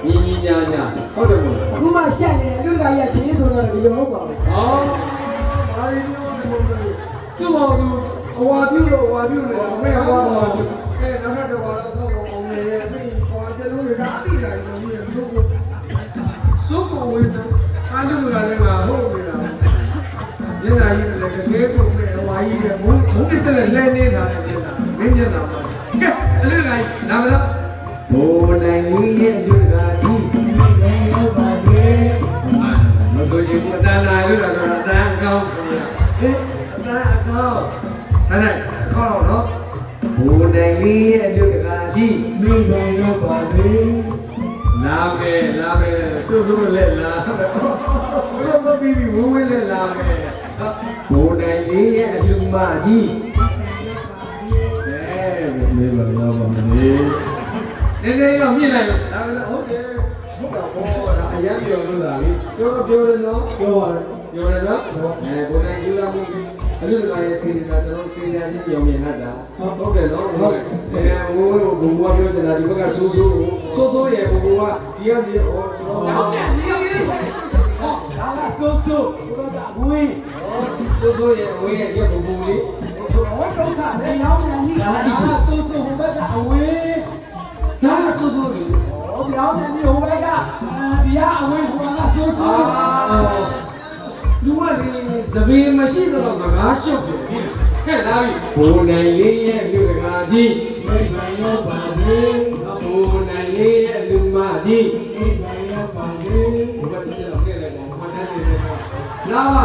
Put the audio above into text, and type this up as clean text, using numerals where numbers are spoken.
ညီညာညာဟုတ်တယ်မို့ အခုမှရှက်နေတယ်လူကကြီးကချင်းဆိုတော့ဒီလိုဟုတ်ပါဘူး ဟောဘာလို့ပြောနေမို့လဲသူ့မောင်သူဟွာပြုတ်လို့ဟွာပြုတ်နေတာမင်းဟွာတော့နောက်ထပ်တော့ဟွာတော့ဆောက်အောင်နေရဲ့ပြီးဟွာကျလို့လည်းအတိအကျတော့ပြီးရုပ်ကိုစုပ်ကိုဝင်တယ်အားလုံးကလည်းငါဟုတ်နေတာညနာကြီးလည်းတကယ်ကိုပဲဟွာကြီးကဘုံတစ်လက်လဲနေတာလည်းညနာမင်းညနာပါကဲအဲ့ဒီလိုက်နာမလားဘိုးနိုင်ကြီးရဲ့လူကကြီးဟုတ်ပါသေးမဆိုချင်ဘူးအတန်းလာလို့လားဆိုတာအတန်းအကောင်းဟဲ့အတန်းအကောင်းအဲ့ဒါခေါင်းတော့ဘိုးနိုင်ကြီးရဲ့လူကကြီးမိဘရောက်ပါသေးလာမယ်စိုးလက်လာစိုးပြီးဝဝလက်လာမယ်ဘိုးနိုင်ကြီးရဲ့အလူမကြီးမေးပါတော့ပါမင်းနေနေတော့မြင်လိုက်လို့ဒါလည်းဟုတ်တယ်ဟုတ်တာဘောဒါအရန်ပြောလို့လားလေပြောတယ်နော်ပြောပါတယ် ပြောတယ်နော်ဘုံနိုင်ယူလာမှုအလူကရဲ့စေတနာကျွန်တော်စေတနာကြီးပြောမြင်တတ်တာဟုတ်တယ်နော်ဟုတ်တယ်ဘုံပြောချင်တာဒီဘက်ကဆိုးရဲ့ဘုံကဒီကမြေဟောဟုတ်တယ်ဒီကမြေဟောဒါကဆိုးဘုံကအဝေးဆိုးရဲ့အဝေးရဲ့ဒီဘုံလေးဝတ်တော့တာလေရောင်းနေပြီဒါကဆိုးဟိုဘက်ကအဝေးဒါကဆိုးလေဟိုရောင်းနေပြီဟိုဘက်ကဒီကအဝေးဟိုကဆိုးလူကလေသပင်းမရှိတော့စကားရှုပ်တယ်ဟဲ့လားဘိုးနိုင်လေးရဲ့လူတကာကြီးမိဘရောက်ပါစေဘိုးနိုင်လေးရဲ့လူမကြီးမိဘရောက်ပါစေဘယ်လိုလဲခဲ့လဲကောမတန်းနေတယ်လာပါ